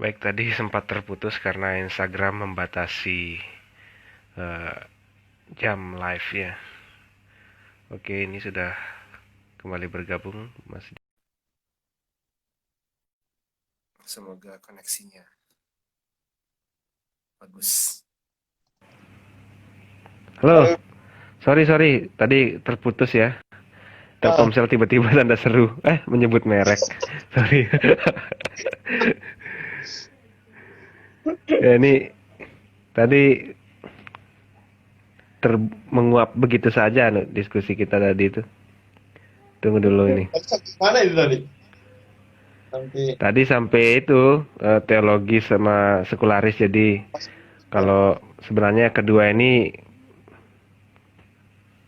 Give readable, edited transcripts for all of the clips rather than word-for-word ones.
Baik, tadi sempat terputus karena Instagram membatasi eh, jam live ya. Oke, ini sudah kembali bergabung, Mas. Semoga koneksinya bagus. Halo, Halo. sorry, tadi terputus ya. Ah, Telkomsel tiba-tiba tanda seru, menyebut merek. Sorry. Ya, ini tadi menguap begitu saja diskusi kita tadi itu. Tunggu dulu ini. Mana itu tadi? Sampai Tadi sampai itu teologi sama sekularis. Jadi ya. kalau sebenarnya kedua ini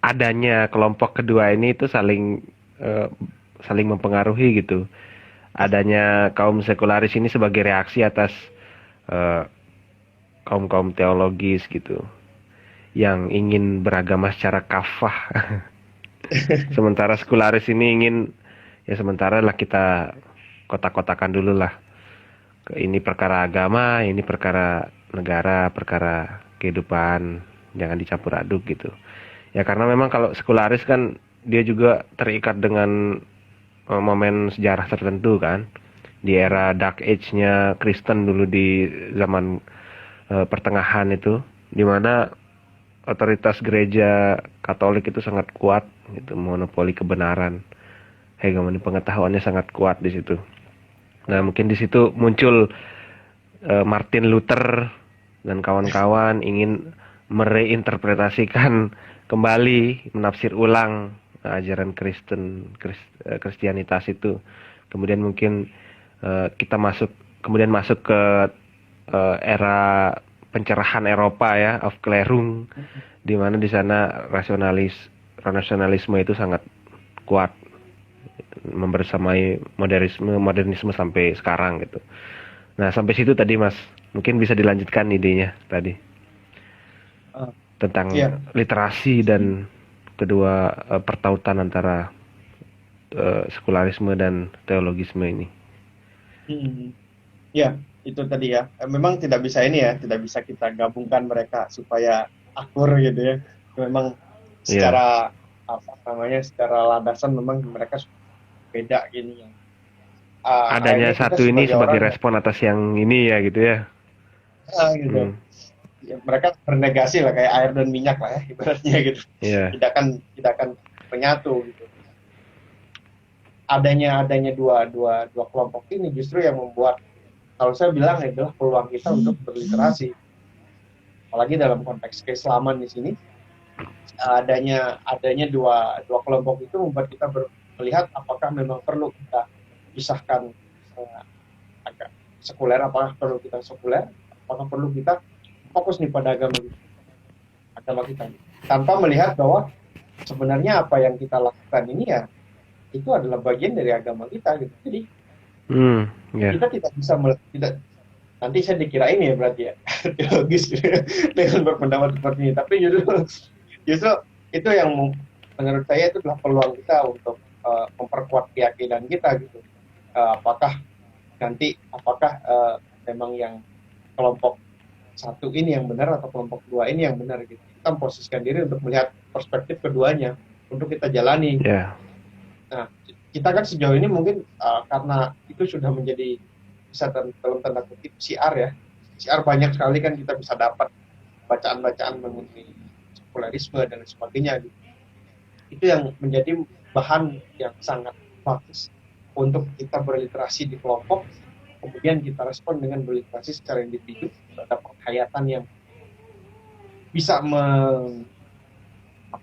adanya kelompok kedua ini itu eh, saling mempengaruhi gitu. Adanya kaum sekularis ini sebagai reaksi atas eh, kaum-kaum teologis gitu yang ingin beragama secara kafah. Sementara sekularis ini ingin ya sementara lah kita kotak-kotakan dulu lah. Ini perkara agama, ini perkara negara, perkara kehidupan, jangan dicampur aduk gitu. Ya karena memang kalau sekularis kan dia juga terikat dengan momen sejarah tertentu kan. Di era Dark Age-nya Kristen dulu di zaman pertengahan itu, di mana otoritas gereja Katolik itu sangat kuat, gitu, monopoli kebenaran, hegemoni pengetahuannya sangat kuat di situ. Nah mungkin di situ muncul Martin Luther dan kawan-kawan ingin mereinterpretasikan kembali, menafsir ulang ajaran Kristianitas itu. Kemudian mungkin kita kemudian masuk ke era pencerahan Eropa ya, Aufklärung, di mana di sana rasionalisme itu sangat kuat membersamai modernisme sampai sekarang gitu. Nah, sampai situ tadi Mas. Mungkin bisa dilanjutkan idenya tadi Ah, tentang iya. literasi dan kedua pertautan antara sekularisme dan teologisme ini. Hmm. Ya, itu tadi ya. Memang tidak bisa ini ya, tidak bisa kita gabungkan mereka supaya akur gitu ya. Memang Iya, secara apa namanya, secara landasan memang mereka beda gini ya. adanya Akhirnya kita satu ini sebagai sebagai orang ya, respon atas yang ini ya gitu ya. gitu. Hmm, Ya, mereka bernegasi lah kayak air dan minyak lah ya ibaratnya gitu. iya, Tidak akan menyatu gitu. Adanya dua kelompok ini justru yang membuat, kalau saya bilang, adalah peluang kita untuk berliterasi, apalagi dalam konteks keislaman di sini. Adanya dua kelompok itu membuat kita melihat apakah memang perlu kita pisahkan agak sekuler, apakah perlu kita sekuler, apakah perlu kita fokus nih pada agama kita tanpa melihat bahwa sebenarnya apa yang kita lakukan ini ya itu adalah bagian dari agama kita gitu. Jadi ya, kita tidak bisa tidak, nanti saya dikira ini ya berarti ya teologis gitu, dengan berpendapat seperti ini, tapi justru itu yang menurut saya itu adalah peluang kita untuk memperkuat keyakinan kita gitu. Apakah memang yang kelompok satu ini yang benar atau kelompok dua ini yang benar gitu. Kita memposisikan diri untuk melihat perspektif keduanya untuk kita jalani. ya, Nah, kita kan sejauh ini mungkin karena itu sudah menjadi, bisa dalam tanda kutip, siar ya. Siar banyak sekali kan kita bisa dapat bacaan-bacaan mengenai sekularisme dan sebagainya gitu. Itu yang menjadi bahan yang sangat bagus untuk kita berliterasi di kelompok, kemudian kita respon dengan berliterasi secara individu terhadap penghayatan yang bisa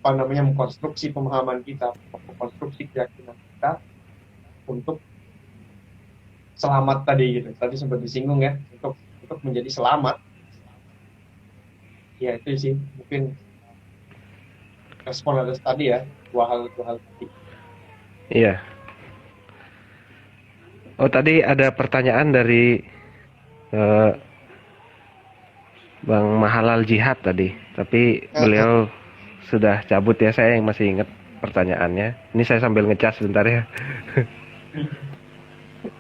mengkonstruksi pemahaman kita, mengkonstruksi keyakinan kita untuk selamat tadi gitu. Tadi sempat disinggung ya, untuk menjadi selamat. Ya itu sih mungkin respon atas tadi ya, dua hal tadi. iya. Oh tadi ada pertanyaan dari eh, Bang Mahalal Jihad tadi, tapi beliau sudah cabut ya. Saya yang masih ingat pertanyaannya. Ini saya sambil ngecas sebentar ya.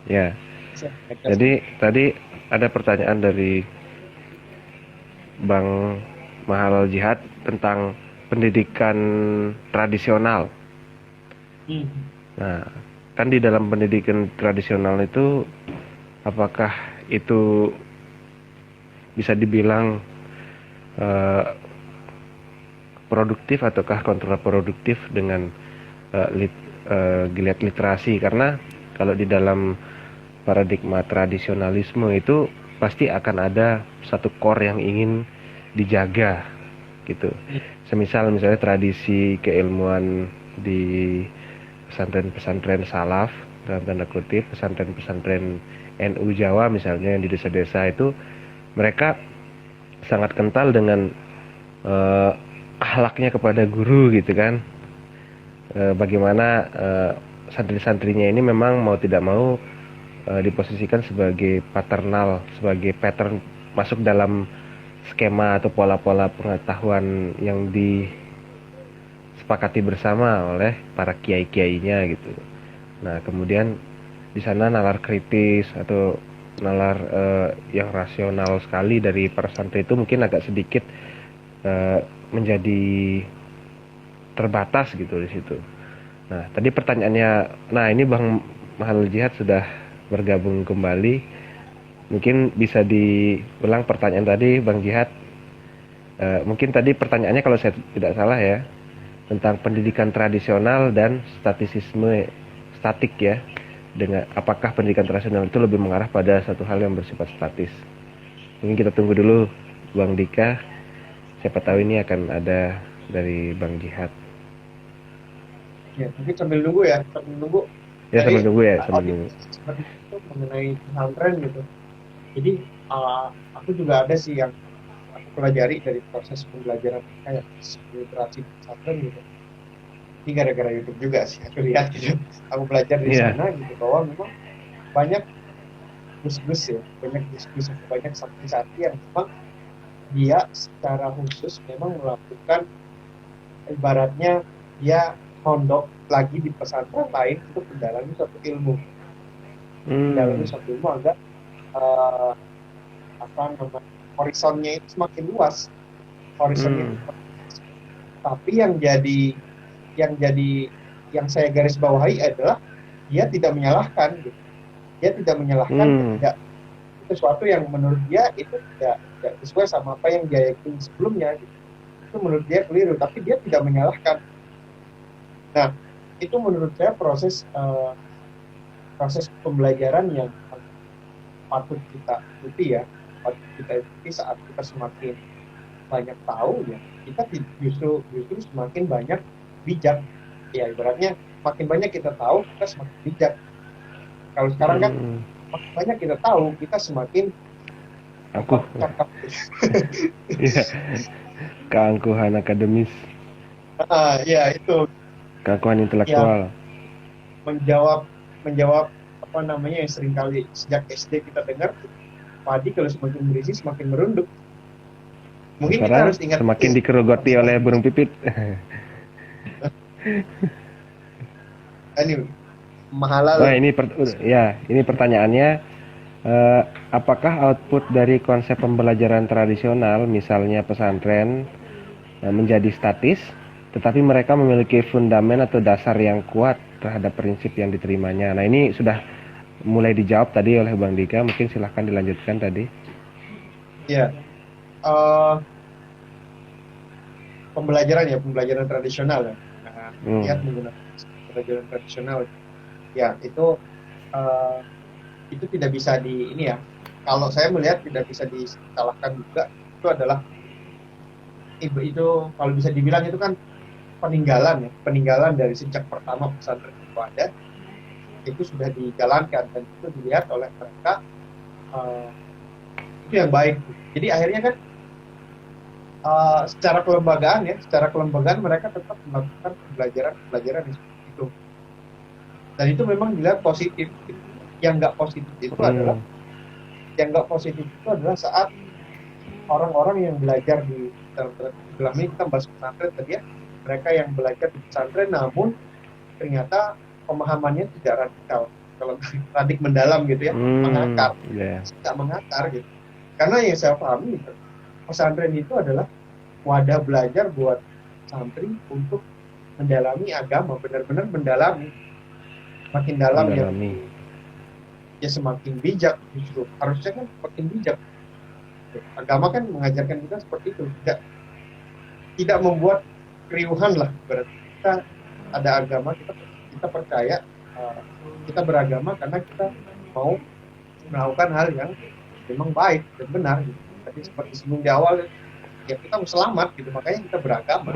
Ya, Saya jadi tadi ada pertanyaan dari Bang Mahalal Jihad tentang pendidikan tradisional. Nah, kan di dalam pendidikan tradisional itu, apakah itu bisa dibilang eh, produktif ataukah kontraproduktif dengan geliat literasi? Karena kalau di dalam paradigma tradisionalisme itu pasti akan ada satu core yang ingin dijaga gitu. Misalnya tradisi keilmuan di pesantren-pesantren salaf dalam tanda kutip, pesantren-pesantren NU Jawa misalnya yang di desa-desa itu, mereka sangat kental dengan eh, akhlaknya kepada guru gitu kan. Bagaimana santri-santrinya ini memang mau tidak mau diposisikan sebagai paternal, sebagai pattern, masuk dalam skema atau pola-pola pengetahuan yang disepakati bersama oleh para kiai-kiainya gitu. Nah, kemudian di sana nalar kritis atau nalar yang rasional sekali dari para santri itu mungkin agak sedikit menjadi terbatas gitu di situ. Nah, tadi pertanyaannya, nah ini Bang Mahalul Jihad sudah bergabung kembali. Mungkin bisa diulang pertanyaan tadi, Bang Jihad. Mungkin tadi pertanyaannya kalau saya tidak salah ya, tentang pendidikan tradisional dan statik ya. Dengan apakah pendidikan tradisional itu lebih mengarah pada satu hal yang bersifat statis. Mungkin kita tunggu dulu Bang Dika. Siapa tahu ini akan ada dari Bang Jihad. Ya, mungkin sambil nunggu ya, sambil nunggu. Ya, sambil nunggu ya, sambil nunggu. Seperti itu mengenai pesantren gitu. Jadi aku juga ada sih yang aku pelajari dari proses pembelajaran kayak literasi pesantren gitu. Ini gara-gara YouTube juga sih aku lihat gitu. Aku belajar di sana gitu bahwa memang banyak gus-gus ya, banyak gus-gus, banyak santri-santri yang memang dia secara khusus memang melakukan ibaratnya dia pondok lagi di pesantren lain untuk mendalami suatu ilmu. Mendalami suatu ilmu agak horizonnya itu semakin luas. Horizonnya itu. Tapi yang saya garis bawahi adalah dia tidak menyalahkan gitu. Dia tidak menyalahkan tidak sesuatu yang menurut dia itu tidak sesuai sama apa yang dia yakini sebelumnya gitu. Itu menurut dia keliru, tapi dia tidak menyalahkan. Nah, itu menurut saya proses pembelajaran yang patut kita ikuti ya, patut kita ikuti saat kita semakin banyak tahu ya, kita justru semakin banyak bijak ya, ibaratnya makin banyak kita tahu kita semakin bijak. Kalau sekarang kan makin banyak kita tahu kita semakin cakap. Iya. Keangkuhan akademis. Ya itu. Keangkuhan intelektual. Ya, menjawab apa namanya yang sering kali sejak SD kita dengar, padi kalau semakin berisi semakin merunduk. Mungkin sekarang kita harus ingat semakin dikerogoti oleh burung pipit. Ini Mahalal. Nah, ini pertanyaannya, apakah output dari konsep pembelajaran tradisional, misalnya pesantren, menjadi statis, tetapi mereka memiliki fundamen atau dasar yang kuat terhadap prinsip yang diterimanya? Nah, ini sudah mulai dijawab tadi oleh Bang Dika, mungkin silahkan dilanjutkan tadi. Ya, pembelajaran tradisional ya. Lihat menggunakan pembelajaran tradisional. Ya, itu tidak bisa ini ya. Kalau saya melihat tidak bisa disalahkan juga. Itu adalah itu kalau bisa dibilang itu kan peninggalan dari sejak pertama pesantren itu ada, itu sudah dijalankan dan itu dilihat oleh mereka itu yang baik. Jadi akhirnya kan secara kelembagaan mereka tetap melakukan pembelajaran itu, dan itu memang dilihat positif. Yang nggak positif itu adalah saat orang-orang yang belajar di dalam ini, kita bahas pesantren tadi ya, mereka yang belajar di pesantren namun ternyata pemahamannya tidak radikal. kalau radik mendalam gitu ya, mengakar, Ya. tidak mengakar gitu. Karena yang saya pahami gitu, pesantren itu adalah wadah belajar buat santri untuk mendalami agama, benar-benar mendalami, makin dalam Mendalami. ya semakin bijak justru. Harusnya kan makin bijak. Agama kan mengajarkan kita seperti itu, tidak membuat keriuhan lah. Berarti kita ada agama, kita percaya, uh, kita beragama karena kita mau melakukan hal yang memang baik dan benar. Gitu. Tapi seperti sebelum di awal, ya kita mau selamat gitu, makanya kita beragama.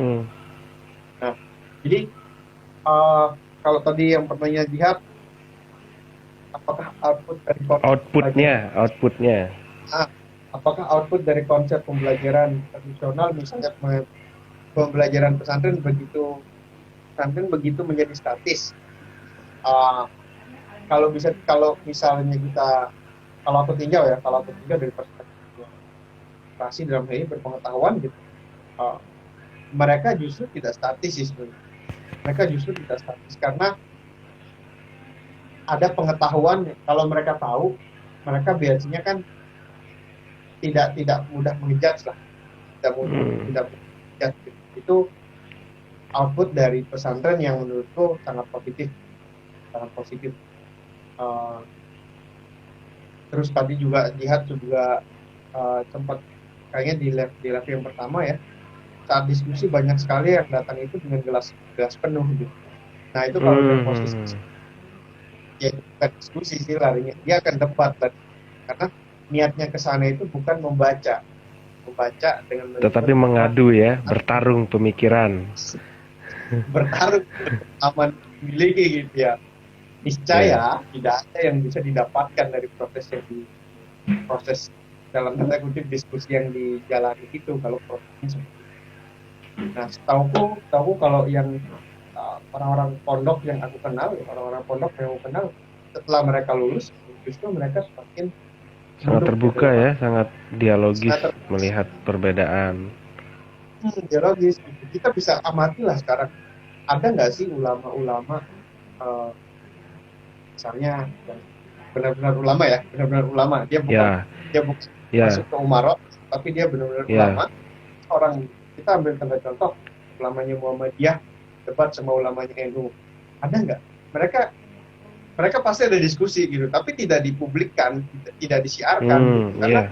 Nah, jadi kalau tadi yang pertanyaan Jihad, apakah output dari outputnya apakah output dari konsep pembelajaran tradisional, misalnya pembelajaran pesantren begitu menjadi statis? Kalau misalnya kalau aku tinjau dari perspektif klasik dalam hal ini berpengetahuan gitu, mereka justru tidak statis sih sebenarnya. Mereka justru tidak statis karena ada pengetahuan. Kalau mereka tahu, mereka biasanya kan tidak mudah mengejudge lah, tidak mudah mengejudge. Itu output dari pesantren yang menurutku sangat positif. Terus tadi juga Jihad juga sempat kayaknya di live yang pertama ya, saat diskusi banyak sekali yang datang itu dengan gelas penuh gitu. Nah itu kalau udah posisi ya bukan diskusi sih, larinya dia akan debat tadi, karena niatnya ke sana itu bukan membaca dengan tetapi mengadu ya, bertarung pemikiran, bertarung aman memiliki gitu ya. Niscaya tidak ada yang bisa didapatkan dari proses dalam tanda kutip diskusi yang dijalani itu kalau prosesnya seperti itu. Nah, setahuku kalau yang orang-orang pondok yang aku kenal, setelah mereka lulus, justru mereka semakin sangat terbuka ya, sangat dialogis, melihat perbedaan. Dialogis. Kita bisa amatilah sekarang, ada nggak sih ulama-ulama misalnya yang benar-benar ulama, dia bukan masuk ke umarok, tapi dia benar-benar ulama. Orang kita ambil contoh ulamanya Muhammadiyah debat sama ulamanya NU, ada nggak? Mereka pasti ada diskusi gitu, tapi tidak dipublikkan, tidak disiarkan gitu. Karena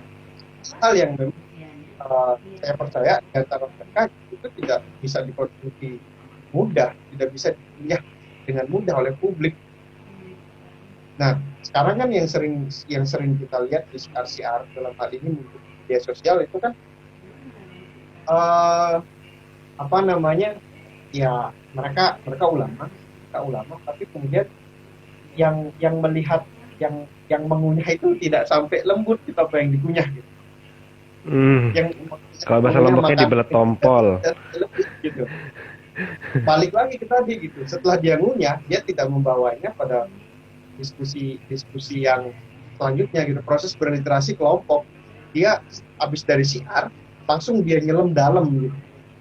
hal yang memang saya percaya di antara mereka itu tidak bisa dikonsumsi mudah, tidak bisa dilihat dengan mudah oleh publik. Nah, sekarang kan yang sering kita lihat di siar dalam hal ini media sosial itu kan ya mereka ulama, tapi kemudian yang melihat yang mengunyah itu tidak sampai lembut gitu apa yang dikunyah gitu. Kalau bahasa Lomboknya dibelet tompol. Gitu. Balik lagi ke tadi gitu. Setelah dia ngunyah, dia tidak membawanya pada diskusi yang selanjutnya gitu. Proses berliterasi kelompok, dia habis dari siar langsung dia nyelam dalam gitu.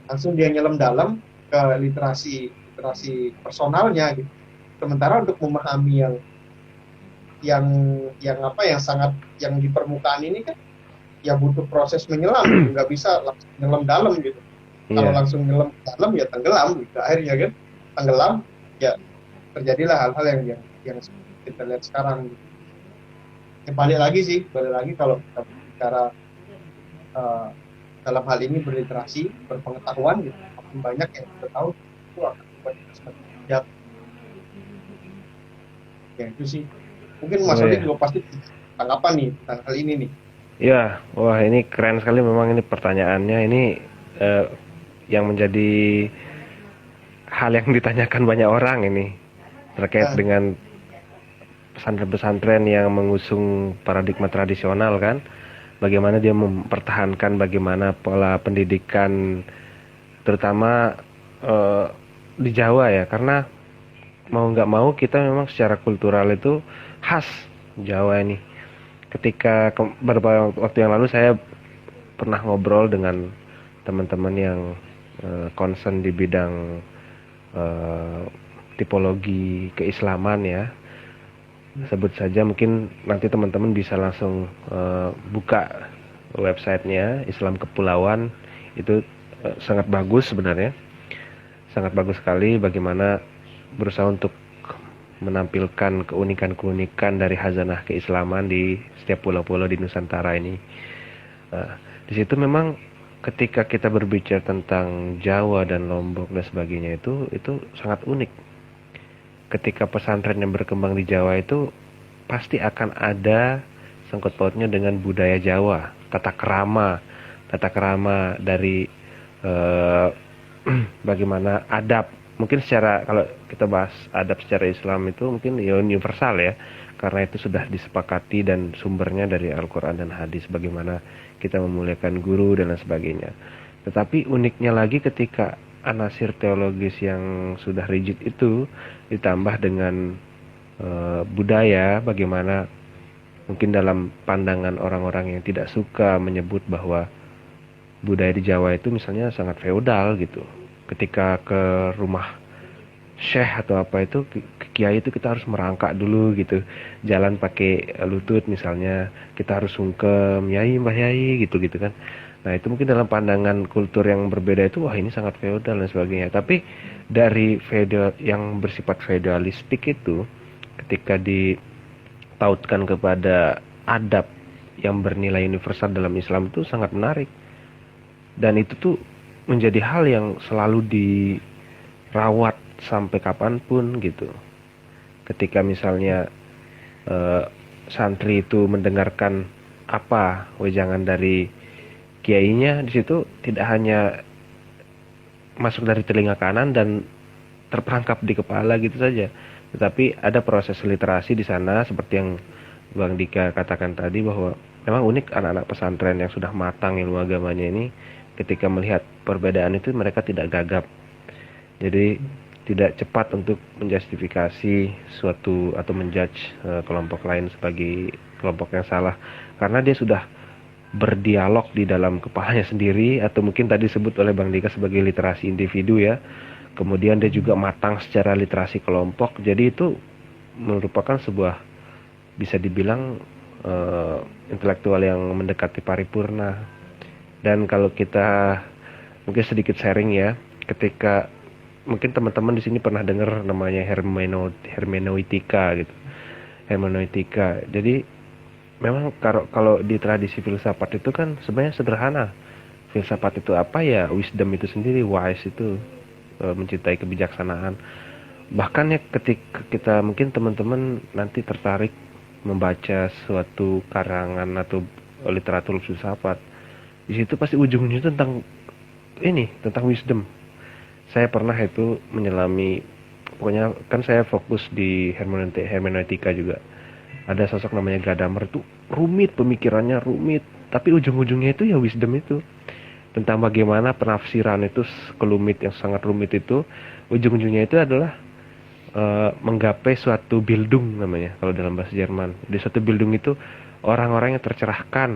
Langsung dia nyelam dalam ke literasi personalnya gitu. Sementara untuk memahami yang sangat yang di permukaan ini kan ya butuh proses menyelam, nggak bisa langsung nyelam dalam gitu. Kalau langsung nyelam dalam ya tenggelam gitu. Akhirnya kan tenggelam ya terjadilah hal-hal yang kita lihat sekarang gitu. Ya, balik lagi kalau kita bicara dalam hal ini berliterasi, berpengetahuan gitu, makin banyak yang kita tahu itu akan membuat kita semakin bijak. Ya itu sih. Mungkin Mas Odi juga pasti tanggapan nih tentang hal ini nih. Ya, wah ini keren sekali memang ini pertanyaannya. Ini yang menjadi hal yang ditanyakan banyak orang ini terkait dengan pesantren-pesantren yang mengusung paradigma tradisional kan. Bagaimana dia mempertahankan bagaimana pola pendidikan terutama di Jawa ya, karena mau nggak mau kita memang secara kultural itu khas Jawa ini. Ketika beberapa waktu yang lalu saya pernah ngobrol dengan teman-teman yang concern di bidang tipologi keislaman ya, Sebut saja, mungkin nanti teman-teman bisa langsung buka websitenya Islam Kepulauan. Itu sangat bagus sebenarnya, sangat bagus sekali bagaimana berusaha untuk menampilkan keunikan-keunikan dari khazanah keislaman di setiap pulau-pulau di Nusantara ini. Nah, di situ memang ketika kita berbicara tentang Jawa dan Lombok dan sebagainya, itu sangat unik. Ketika pesantren yang berkembang di Jawa itu pasti akan ada sangkut pautnya dengan budaya Jawa, tata kerama dari eh, bagaimana adab. Mungkin secara, kalau kita bahas adab secara Islam itu mungkin ya universal ya, karena itu sudah disepakati dan sumbernya dari Al-Quran dan hadis, bagaimana kita memuliakan guru dan lain sebagainya. Tetapi uniknya lagi ketika anasir teologis yang sudah rigid itu ditambah dengan budaya, bagaimana mungkin dalam pandangan orang-orang yang tidak suka menyebut bahwa budaya di Jawa itu misalnya sangat feodal gitu. Ketika ke rumah syekh atau apa itu, ke kiai itu kita harus merangkak dulu gitu. Jalan pakai lutut misalnya, kita harus sungkem, yai mbah yai gitu gitu kan. Nah, itu mungkin dalam pandangan kultur yang berbeda itu, wah ini sangat feodal dan sebagainya. Tapi dari feodal yang bersifat feodalistik itu, ketika ditautkan kepada adab yang bernilai universal dalam Islam, itu sangat menarik. Dan itu tuh menjadi hal yang selalu dirawat sampai kapanpun gitu. Ketika misalnya eh, santri itu mendengarkan apa wejangan dari kiainya, di situ tidak hanya masuk dari telinga kanan dan terperangkap di kepala gitu saja, tetapi ada proses literasi di sana, seperti yang Bang Dika katakan tadi, bahwa memang unik anak-anak pesantren yang sudah matang ilmu agamanya ini, ketika melihat perbedaan itu mereka tidak gagap. Jadi tidak cepat untuk menjustifikasi suatu atau menjudge kelompok lain sebagai kelompok yang salah, karena dia sudah berdialog di dalam kepalanya sendiri, atau mungkin tadi disebut oleh Bang Dika sebagai literasi individu ya. Kemudian dia juga matang secara literasi kelompok. Jadi itu merupakan sebuah, bisa dibilang intelektual yang mendekati paripurna. Dan kalau kita mungkin sedikit sharing ya, ketika mungkin teman-teman di sini pernah dengar namanya hermeneutika gitu. Hermeneutika. Jadi memang kalau kalau di tradisi filsafat itu kan sebenarnya sederhana. Filsafat itu apa ya? Wisdom itu sendiri, wise itu mencintai kebijaksanaan. Bahkan ya ketika kita, mungkin teman-teman nanti tertarik membaca suatu karangan atau literatur filsafat, di situ pasti ujungnya tentang ini, tentang wisdom. Saya pernah itu menyelami, pokoknya kan saya fokus di hermeneutika juga. Ada sosok namanya Gadamer, itu rumit pemikirannya, rumit, tapi ujung-ujungnya itu ya wisdom itu, tentang bagaimana penafsiran itu kelumit yang sangat rumit itu, ujung-ujungnya itu adalah menggapai suatu Bildung namanya kalau dalam bahasa Jerman. Di suatu Bildung itu orang-orang yang tercerahkan.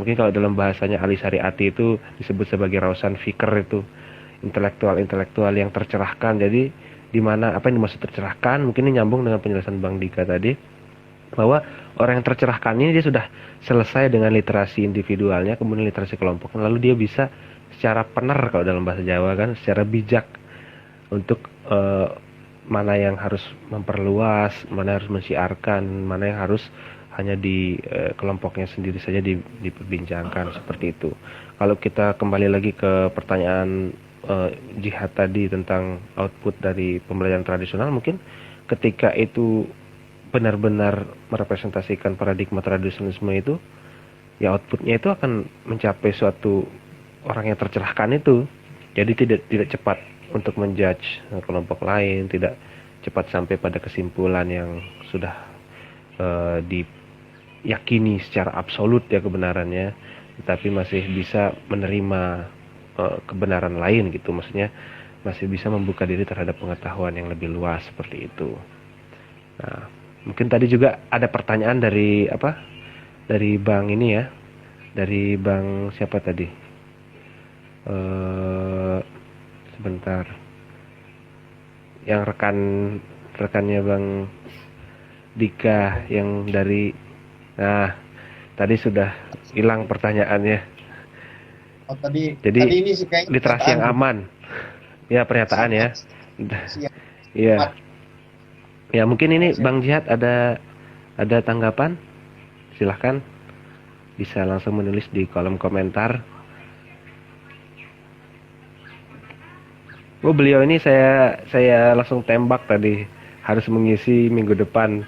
Mungkin kalau dalam bahasanya Ali Syariati itu disebut sebagai Rausan Fikir, itu intelektual-intelektual yang tercerahkan. Jadi di mana apa yang dimaksud tercerahkan? Mungkin ini nyambung dengan penjelasan Bang Dika tadi, bahwa orang yang tercerahkan ini dia sudah selesai dengan literasi individualnya, kemudian literasi kelompok, lalu dia bisa secara pener, kalau dalam bahasa Jawa kan, secara bijak untuk mana yang harus memperluas, mana yang harus mensiarkan, mana yang harus hanya di kelompoknya sendiri saja diperbincangkan, seperti itu. Kalau kita kembali lagi ke pertanyaan jihad tadi tentang output dari pembelajaran tradisional, mungkin ketika itu benar-benar merepresentasikan paradigma tradisionalisme itu, ya outputnya itu akan mencapai suatu orang yang tercerahkan itu. Jadi tidak cepat untuk menjudge kelompok lain, tidak cepat sampai pada kesimpulan yang sudah diyakini secara absolut ya kebenarannya, tetapi masih bisa menerima kebenaran lain gitu. Maksudnya masih bisa membuka diri terhadap pengetahuan yang lebih luas, seperti itu. Nah, mungkin tadi juga ada pertanyaan dari apa? Dari Bang ini ya. Dari Bang siapa tadi? Sebentar. Yang rekannya Bang Dika yang dari, nah tadi sudah hilang pertanyaannya. Oh, tadi Jadi ini sih kayaknya literasi pernyataan yang aman, ya pernyataan ya. siap siap Iya, ya mungkin ini siap. Bang Jihad ada tanggapan? Silahkan bisa langsung menulis di kolom komentar. Oh beliau ini saya langsung tembak tadi, harus mengisi minggu depan.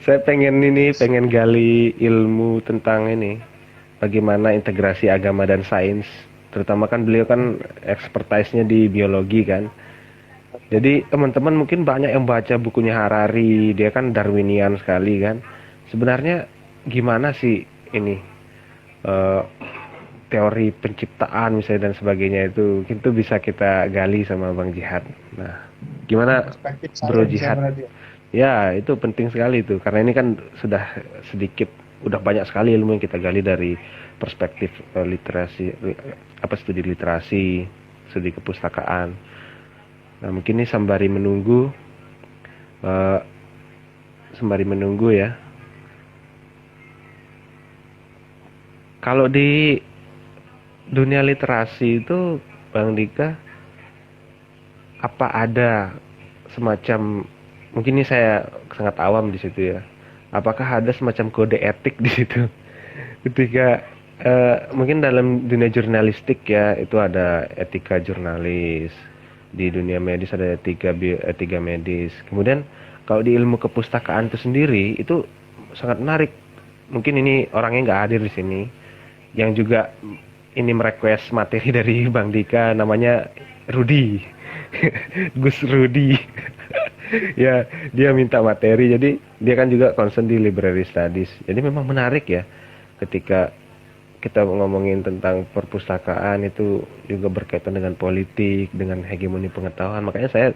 Saya pengen gali ilmu tentang ini, bagaimana integrasi agama dan sains. Terutama kan beliau kan expertise-nya di biologi kan. Jadi teman-teman mungkin banyak yang baca bukunya Harari, dia kan Darwinian sekali kan. Sebenarnya gimana sih ini eh, teori penciptaan misalnya dan sebagainya itu bisa kita gali sama Bang Jihad. Nah, gimana Perspektif Bro sains ya Jihad? berarti. Ya, itu penting sekali itu karena ini kan sudah sedikit udah banyak sekali ilmu yang kita gali dari perspektif literasi apa studi literasi, studi kepustakaan. Nah, mungkin ini eh, sembari menunggu ya. Kalau di dunia literasi itu Bang Dika apa ada semacam, mungkin ini saya sangat awam di situ ya. Apakah ada semacam kode etik di situ? Ketika mungkin dalam dunia jurnalistik ya itu ada etika jurnalis, di dunia medis ada etika medis. Kemudian kalau di ilmu kepustakaan itu sendiri itu sangat menarik. Mungkin ini orangnya nggak hadir di sini, yang juga ini merequest materi dari Bang Dika, namanya Rudi. Gus Rudi. Ya, dia minta materi, jadi dia kan juga concern di library studies. Jadi memang menarik ya ketika kita ngomongin tentang perpustakaan itu juga berkaitan dengan politik, dengan hegemoni pengetahuan. Makanya saya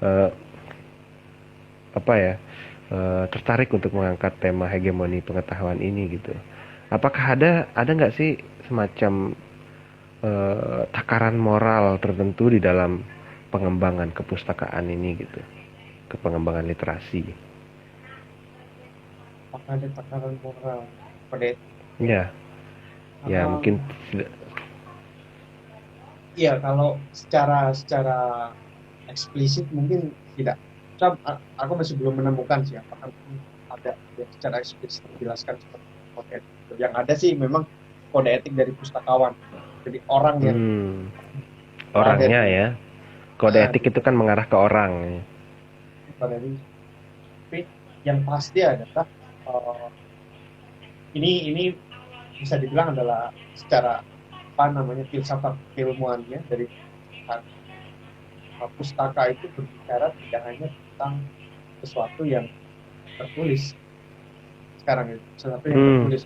eh, apa ya tertarik untuk mengangkat tema hegemoni pengetahuan ini gitu. Apakah ada nggak sih semacam takaran moral tertentu di dalam pengembangan kepustakaan ini gitu, ke pengembangan literasi? Apakah ada takaran moral pada etik? Ya, ya mungkin Iya, kalau secara eksplisit mungkin tidak. Aku masih belum menemukan sih apakah ada yang secara eksplisit dijelaskan seperti kode etik. Yang ada sih memang kode etik dari pustakawan. Jadi orang yang hmm, berada orangnya di ya. Kode di etik itu kan mengarah ke orang. dari tapi yang pasti adalah eh, ini bisa dibilang adalah secara apa namanya filsafat keilmuannya dari pustaka itu berbicara tidak hanya tentang sesuatu yang tertulis sekarang itu sesuatu yang Hmm, tertulis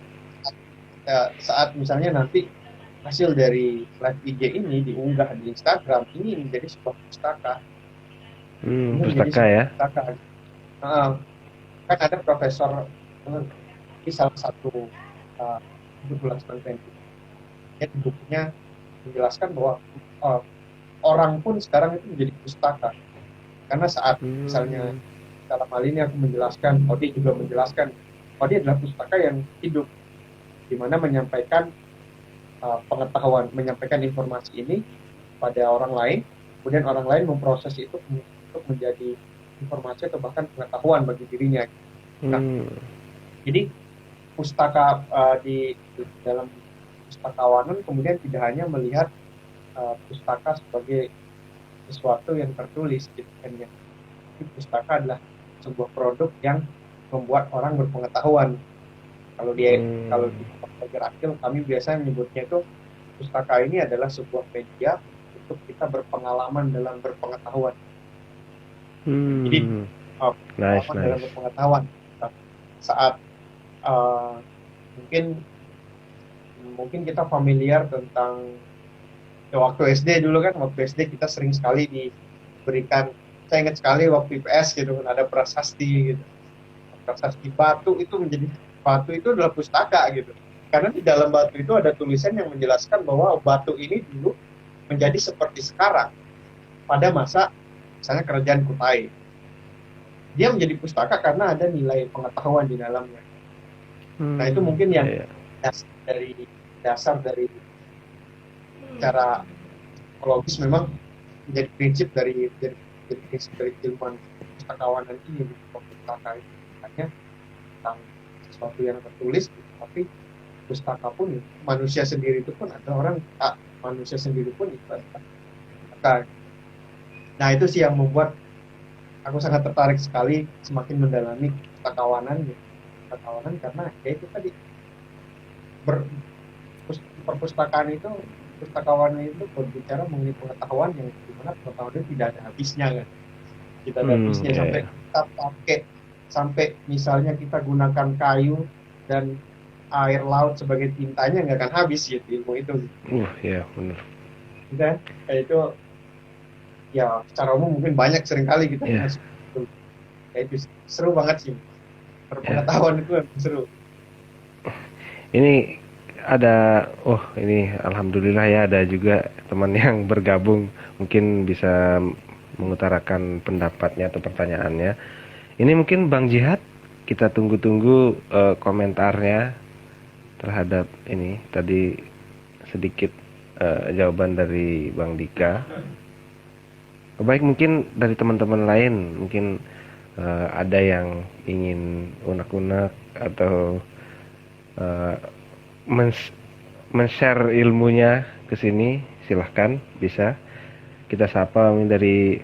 saat misalnya nanti hasil dari live IG ini diunggah di Instagram ini menjadi sebuah pustaka ini menjadi pustaka sebuah ya. pustaka. Nah, kan ada profesor di salah satu uh, buku penelitian ya, di bukunya menjelaskan bahwa uh, orang pun sekarang itu menjadi pustaka karena saat misalnya Hmm, dalam hal ini aku menjelaskan, Odi juga menjelaskan, Odi adalah pustaka yang hidup di mana menyampaikan pengetahuan, menyampaikan informasi ini pada orang lain, kemudian orang lain memproses itu untuk menjadi informasi atau bahkan pengetahuan bagi dirinya. Nah, hmm, jadi pustaka di dalam pustakawanan kemudian tidak hanya melihat pustaka sebagai sesuatu yang tertulis gitu kan ya. Tapi pustaka adalah sebuah produk yang membuat orang berpengetahuan. Kalau hmm, di belajar akil kami biasa menyebutnya itu pustaka ini adalah sebuah media untuk kita berpengalaman dalam berpengetahuan. Jadi hmm. Nice, pengalaman dalam nice. berpengetahuan. Nah, saat uh, mungkin mungkin kita familiar tentang ya, waktu SD dulu kan, waktu SD kita sering sekali diberikan, saya ingat sekali waktu IPS gitu kan ada prasasti gitu, prasasti batu itu menjadi, batu itu adalah pustaka gitu, karena di dalam batu itu ada tulisan yang menjelaskan bahwa batu ini dulu menjadi seperti sekarang pada masa misalnya kerajaan Kutai. dia menjadi pustaka karena ada nilai pengetahuan di dalamnya. Nah, itu mungkin yang Iya. dasar dari cara psikologis memang menjadi prinsip dari ilmuwan pustakawanan ini di pustaka itu hanya tentang sesuatu yang tertulis, tapi pustaka pun manusia sendiri itu pun ada orang manusia sendiri pun itu ada pustaka. Nah, itu sih yang membuat aku sangat tertarik sekali semakin mendalami pustakawanan karena ya itu tadi perpustakaan itu pustakawanan itu berbicara mengenai pengetahuan yang dimana pengetahuan itu tidak ada habisnya kan, tidak ada habisnya Iya, sampai iya. kita pakai, sampai misalnya kita gunakan kayu dan air laut sebagai tintanya nggak akan habis gitu ilmu itu Ya benar. kan. Kayak itu ya secara umum mungkin banyak seringkali kita Iya, masuk itu. Kayak itu seru banget sih, ya. berpengetahuan itu emang seru. Ini ini alhamdulillah ya ada juga teman yang bergabung, mungkin bisa mengutarakan pendapatnya atau pertanyaannya. Ini mungkin Bang Jihad, kita tunggu-tunggu komentarnya terhadap ini tadi sedikit jawaban dari Bang Dika. Baik, mungkin dari teman-teman lain mungkin ada yang ingin unek-unek atau eh, men-share ilmunya ke sini, silahkan bisa. Kita sapa mungkin dari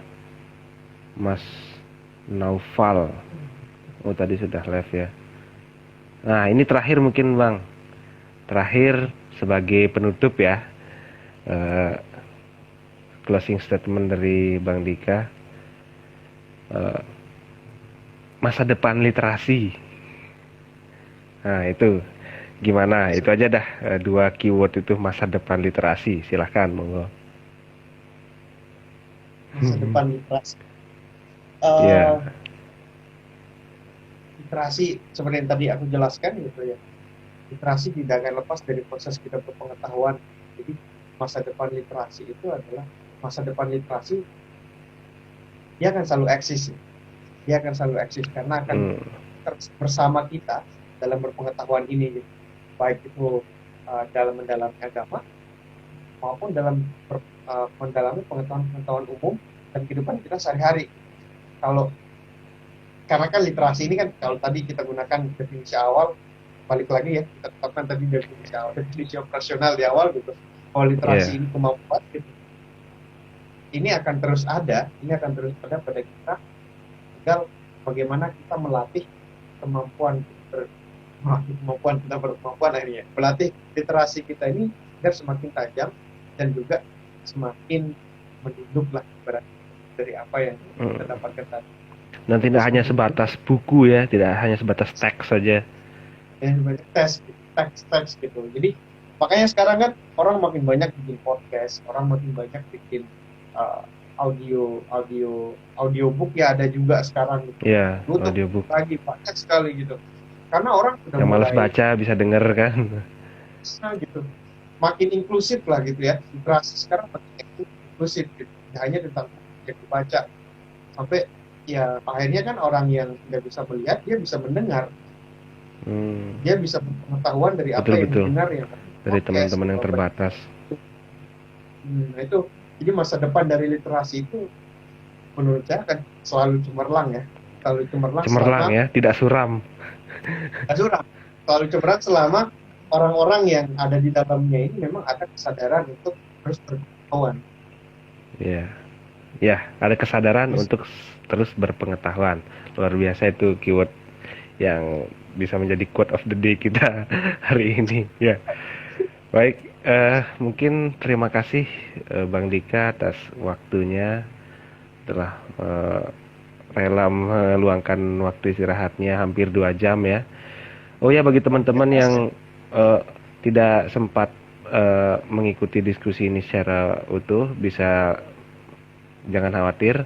Mas Naufal. Oh, tadi sudah live ya. Nah, ini terakhir mungkin Bang. Terakhir sebagai penutup ya. eh, Closing statement dari Bang Dika. eh, Masa depan literasi. Nah, itu gimana? Itu aja dah, dua keyword itu, masa depan literasi. Silahkan, monggo. Masa depan literasi. Ya, Literasi seperti yang tadi aku jelaskan gitu ya. Literasi tidak akan lepas dari proses kita berpengetahuan. Jadi masa depan literasi itu adalah masa depan literasi, dia akan selalu eksis. Dia akan selalu eksis karena akan bersama kita dalam berpengetahuan ini, gitu. Baik itu dalam mendalami agama maupun dalam mendalami pengetahuan umum dan kehidupan kita sehari-hari. Karena kan literasi ini kan, kalau tadi kita gunakan definisi awal, balik lagi ya, kita tetapkan tadi definisi operasional di awal gitu, kalau literasi ini kemampuan gitu, ini akan terus ada pada kita, tinggal bagaimana kita melatih melatih literasi kita ini agar semakin tajam dan juga semakin menunduk lah dari apa yang kita dapatkan tadi. Dan tidak hanya sebatas buku ya, tidak hanya sebatas teks saja. Banyak teks gitu. Jadi makanya sekarang kan orang makin banyak bikin podcast, orang makin banyak bikin audiobook ya, ada juga sekarang gitu. Ya, YouTube audiobook. lagi banyak sekali gitu. Karena orang sudah Yang malas mulai baca bisa denger kan. gitu. Makin inklusif lah gitu ya. Literasi sekarang makin inklusif gitu. Tidak hanya tentang yang dibaca. Sampai ya akhirnya kan orang yang tidak bisa melihat, dia bisa mendengar. Dia bisa pengetahuan dari apa yang didengar ya, dari teman-teman yang terbatas. Nah itu, jadi masa depan dari literasi itu menurut saya akan selalu cemerlang ya, selalu cemerlang ya, tidak suram. Selalu cemerlang selama orang-orang yang ada di dalamnya ini memang ada kesadaran untuk terus berpengetahuan. Ya, ada kesadaran untuk terus berpengetahuan. Luar biasa itu keyword yang bisa menjadi quote of the day kita hari ini ya. Baik, mungkin terima kasih Bang Dika atas waktunya, telah rela meluangkan waktu istirahatnya hampir 2 jam ya. Oh ya, bagi teman-teman yang tidak sempat mengikuti diskusi ini secara utuh, jangan khawatir.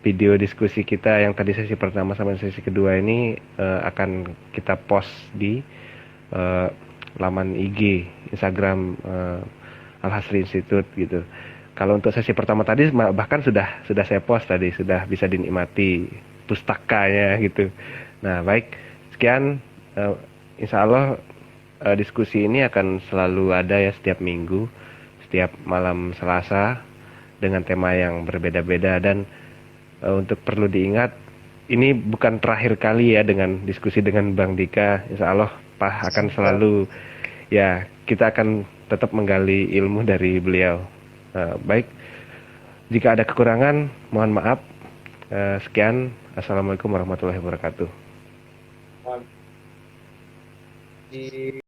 Video diskusi kita yang tadi sesi pertama sampai sesi kedua ini akan kita post di laman IG, Instagram Al-Hasri Institute gitu. Kalau untuk sesi pertama tadi bahkan sudah saya post tadi, sudah bisa dinikmati pustakanya gitu. Nah, baik, sekian. Insya Allah diskusi ini akan selalu ada ya setiap minggu, setiap malam Selasa dengan tema yang berbeda-beda. Dan untuk perlu diingat, ini bukan terakhir kali ya dengan diskusi dengan Bang Dika. Insya Allah Pak akan selalu, ya, kita akan tetap menggali ilmu dari beliau. Baik, jika ada kekurangan mohon maaf. Sekian, assalamualaikum warahmatullahi wabarakatuh. Di